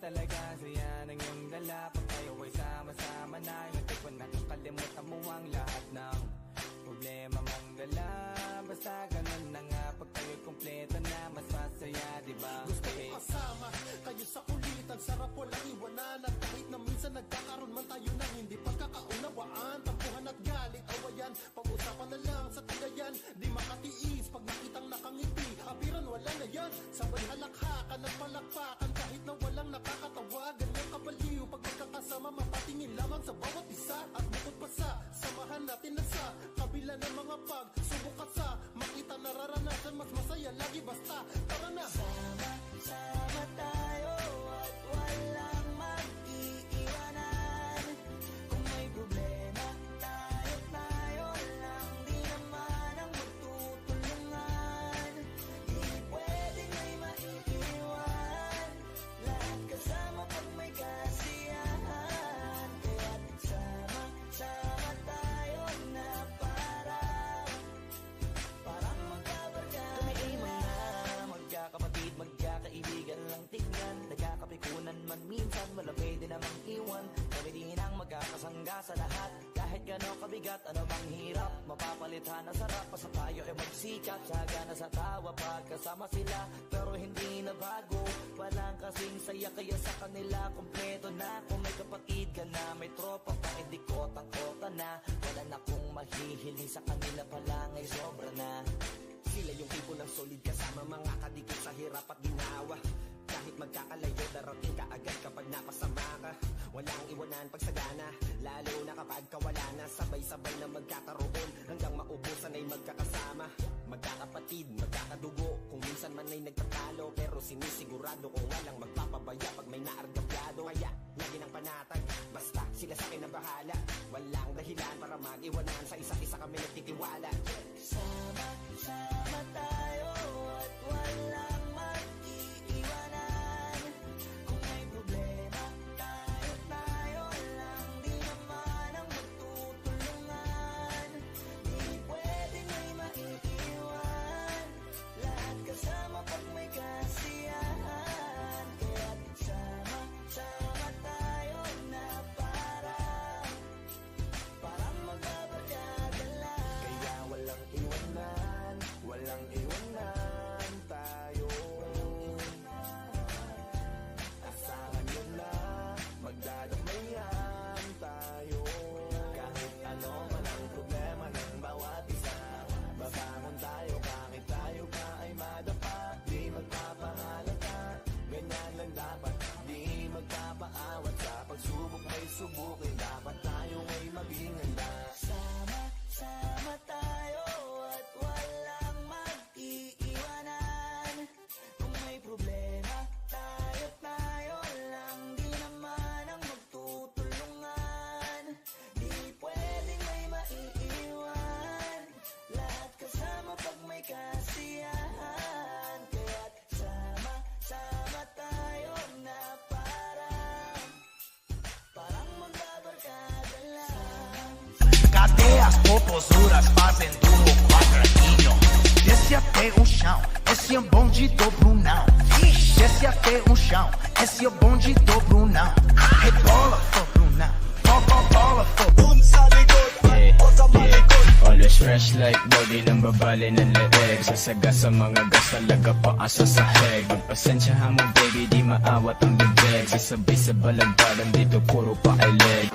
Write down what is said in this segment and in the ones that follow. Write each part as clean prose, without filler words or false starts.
talaga saya ng iyong dala. Pag tayo ay sama-sama na, hindi ko nakakalimutan mo ang lahat ng problema mong dala. Basta ganun na nga, pag tayo'y kumpleto na, mas masaya, diba? Gusto ko kasama kayo sa kulitan, sarap walang iwanan. At kahit na minsan nagkakaroon man tayo ng hindi pagkakaunawaan, tampuhan at galit, awayan, pag-usapan na lang sa tagayan. Di makatiis pag nakitang nakangiti, abiran wala na yan. Sabay halakhakan at palakpakan kahit na walang nakakatawa. Ganyang kabaliw pag magkakasama, mapatingin lamang sa bawat isa. At bukod pa sa samahan natin na sa kabila ng mga pagsubok at sa makita nararanasan, mas masaya lagi basta tara na. Sama tayo at walang mag-iiwanan. Kung may problema, tayo lang, di naman ang magtutulungan. Di pwedeng may maiiwan, lahat kasama pag may kasiyahan. Kaya't sama tayo na parang magkabarkada. Kami ay mga magkakapatid, magkakaibigan lang tingnan. Nagkakapikunan man minsan, malamig din namang iwan. Kami din ang magkakasangga sa lahat. Kahit gano'ng kabigat, ano bang hirap, mapapalitan na sarap. Basta tayo ay magsikap, tsaga na sa tawa pagkasama sila. Pero hindi na bago, walang kasing saya. Kaya sa kanila kompleto na. Kung may kapatid ka na, may tropa pa, hindi kotang-kota na. Wala na kong mahihiling sa kanila pa lang ay sobra na. Sila yung tipo ng solid kasama, mga kadikit sa hirap at ginawa. Kahit magkakalayo, darating ka agad kapag napasama ka. Walang iwanan pag sagana, lalo na kapag kawala na. Sabay-sabay na magkakaroon, hanggang maubusan ay magkakasama. Magkakapatid, magkakadugo, kung minsan man ay nagtatalo. Pero sinisigurado kung walang magpapabaya pag may naargabyado. Kaya, lagi ng panatag, basta sila sa akin na bahala. Walang dahilan para mag-iwanan, sa isa't isa kami nagtitiwala. Sama tayo at walang mag-iiwanan. Kung may problema, tayo lang, di naman ang magtutulungan. Di pwedeng may maiiwan, lahat kasama pag may kasiyahan. Kaya't sama tayo na parang magbabarkada lang. Kaya walang iwanan, walang iwanan tayo. Asahan nyo na, magdadamayan tayo. Kahit ano man ang problema ng bawat isa, babangon tayo kahit tayo pa ay madapa. Di magpapahalata, ganyan lang dapat. Di magpapaawat, sa pagsubok may subukin. Dapat tayo ay maging handa. Sama tayo at walang mag-iiwanan. Kung may problema, tayo lang, di naman ang magtutulungan. Di pwedeng may maiiwan, lahat kasama pag may kasiyahan. Kaya't sama tayo na parang magbabarkada lang. Cadê as popozuras fazendo o quadradinho? Desce até o chão, esse é o bonde do Brunão. Desce até o chão, esse é o bonde do Brunão. Rebola, for Brunão, bola, for Always fresh like body ng babali ng leeg. Sasaga sa mga gas talaga paasa sa heg. Magpasensyahan mo baby, di maawat ang bibig. Sasabay sa balagbagan dito puro pa ay leg.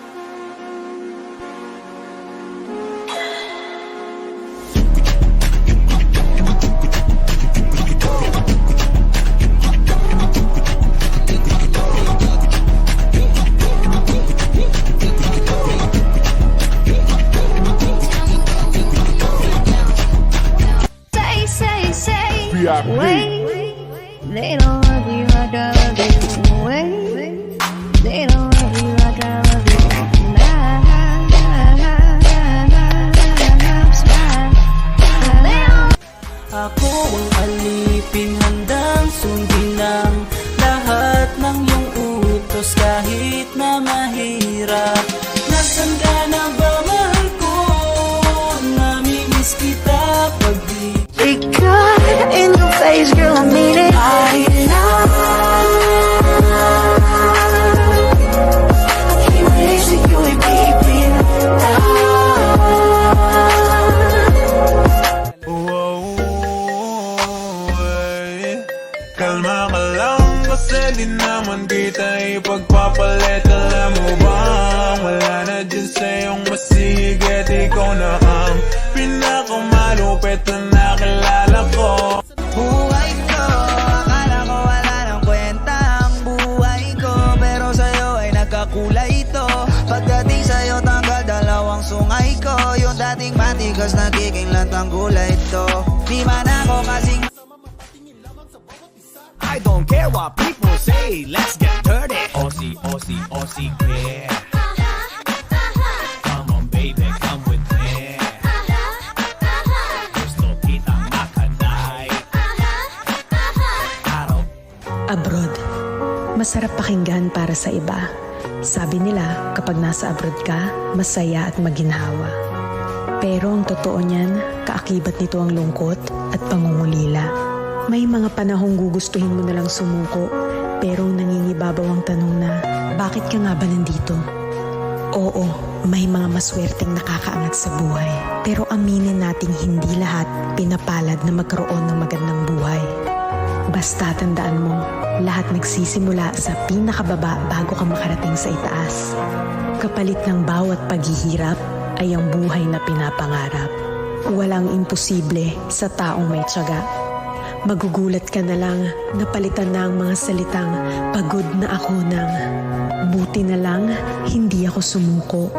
Wait, they don't love you like I love you. Wait, they don't love you like I love you. Ako ang alipin, handang sundin ang lahat ng iyong utos. Kahit na mahirap, nasan ka na ba mahal ko? Namimiss kita pag di In your face, girl, I mean it. I know. naman kita ipagpapalit. Alam mo ba, wala na dyan sa'yong masigit. Ikaw na ang pinakamalupit na nakilala ko. Buhay ko, akala ko wala nang kwenta ang buhay ko, pero sa'yo ay nagkakulay ito. Pagdating sa'yo tanggal dalawang sungay ko, yung dating matigas nagiging lantang gulay ito. Di man ako kasing I don't care what people say, let's get dirty. Aussie, Aussie, Aussie, yeah. Come on baby, come with me. Gusto kitang makanay. Araw. Abroad. Masarap pakinggan para sa iba. Sabi nila, kapag nasa abroad ka, masaya at maginhawa. Pero ang totoo niyan, kaakibat nito ang lungkot at pangungulila. May mga panahong gugustuhin mo nalang sumuko, pero nangingibabaw ang tanong na, bakit ka nga ba nandito? Oo, may mga maswerteng nakakaangat sa buhay, pero aminin nating hindi lahat pinapalad na magkaroon ng magandang buhay. Basta tandaan mo, lahat nagsisimula sa pinakababa bago ka makarating sa itaas. Kapalit ng bawat paghihirap ay ang buhay na pinapangarap. Walang imposible sa taong may tiyaga. Magugulat ka na lang, napalitan na ang mga salitang pagod na ako ng buti na lang, hindi ako sumuko.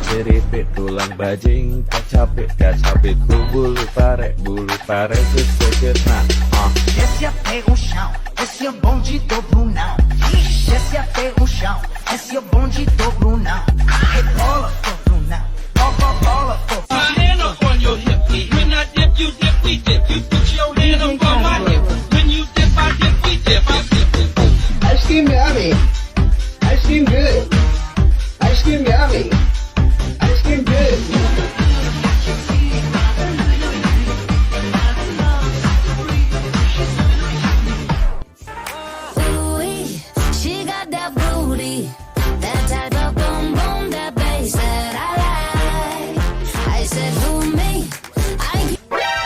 Ceripit tulang bajing, kacapit bulu pare sesegit na. Desce até o chão, esse é o bonde do Brunão. Desce até o chão, esse é o bonde do Brunão. Rebola pro Brunão, bola pro Brunão. My hand up on your hip. When I dip, you dip, we dip. You put your hand up on my hip. When you dip, I dip, we dip. I dip. Ice cream yummy. Ice cream good. Ice cream yummy. Ice cream good. Ooh-wee, she got that booty, that type of boom boom, that bass that I like. I said, who me?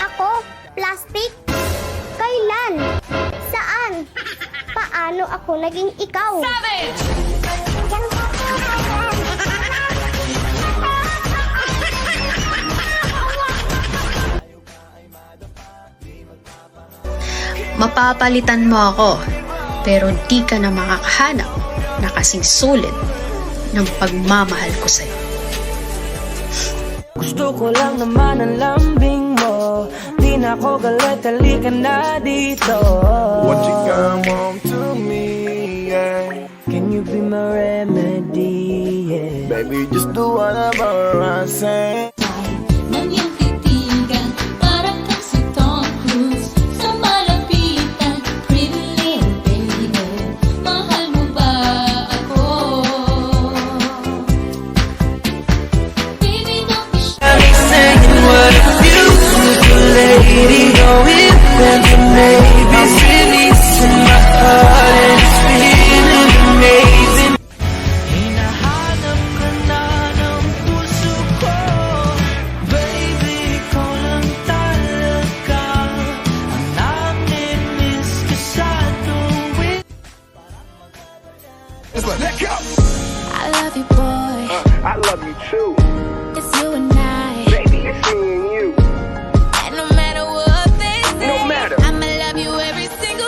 Ako? Plastic? Kailan? Saan? Paano ako naging ikaw? Mapapalitan mo ako, pero di ka na makakahanap na kasing sulit ng pagmamahal ko sa'yo. gusto ko lang naman ang lambing mo. Di na ako galit, halika na dito. What you come home to me, yeah. Can you be my remedy, yeah. Baby, just do whatever I say. Nang iyong titigan, para kang si Tom Cruise. Sa malapitan, pretty little baby. Mahal mo ba ako? Baby, don't be shy. I'm saying what a beautiful lady. Go with them to maybe releasing my heart and it's feeling amazing. Hinahanap ka na ng puso ko, baby, ikaw lang talaga ang namimiss kasado with. I love you, boy. I love you too. It's you and I. Baby, it's me and you. And no matter what they say, No matter. I'ma love you every single.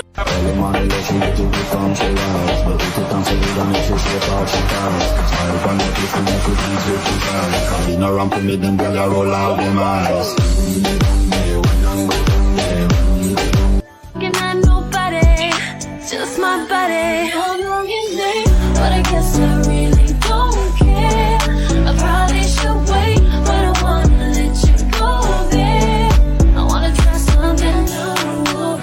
Looking at nobody, just my body. I know your name, but I guess I really don't care. I probably should wait, but I wanna let you go there. I wanna try something new.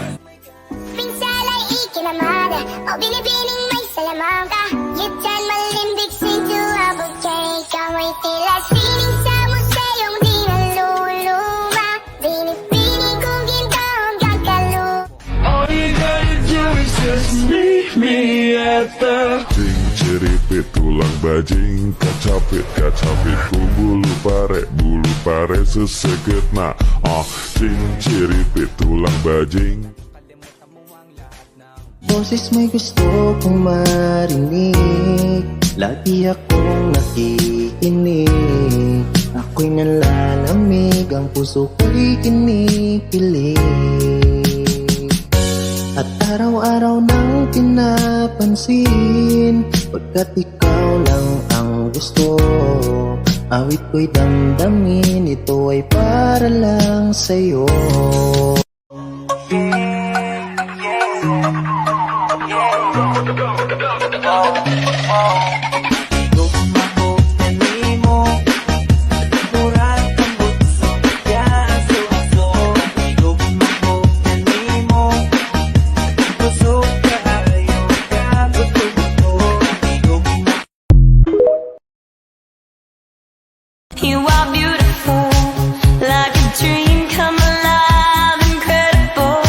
Pinsala'y ikinamada o binibining may salamang ka. Gityan malindig sintuabog kay ikaw ay tila sining sa museyong di naluluma. Binibining kong Siripit, tulang bajing, kacapit ku bulu pare sesegit na Siripit, tulang bajing. Boses mo'y gusto kong marinig, lagi akong nakikinig. Ako'y nalalamig, ang puso ko'y kinikilig. At araw-araw nang pinapansin, pagkat ikaw lang ang gusto. Awit ko'y damdamin, ito ay para lang sa'yo. You are beautiful, like a dream come alive, incredible,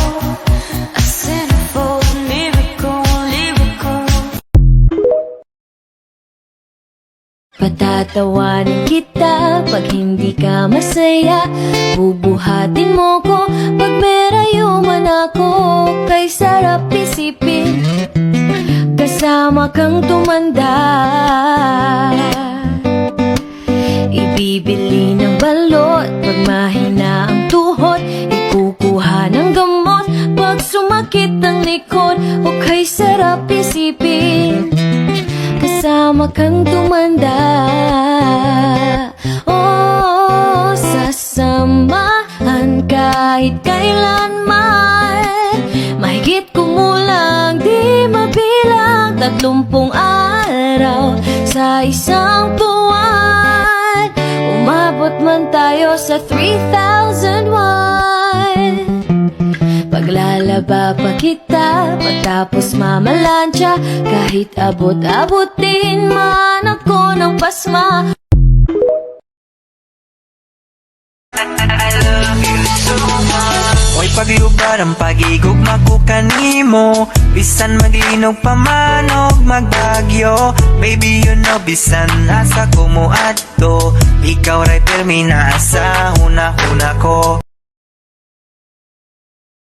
a centerfold, miracle, lyrical. Patatawanin kita pag hindi ka masaya, bubuhatin mo ko pag merayo man ako. Kay sarap isipin, kasama kang tumanda. Ibibili ng balot pag mahina ang tuhod, ikukuha ng gamot pag sumakit ang likod. O kay sarap isipin, kasama kang tumanda. Oh, sasamahan kahit kailanman, mahigit kumulang di mabilang 30 araw sa isang buwan. Umabot man tayo sa 3,001. Paglalaba pa kita pagtapos mamalansya, kahit abot-abutin man ako ng pasma. I love you so much. Oy pagyubad ang pagigugma ko kanimo, bisan maglinog pa man og magbagyo. Baby you know bisan asa ko mo adto, ikaw ray permi na asa hunahuna ko.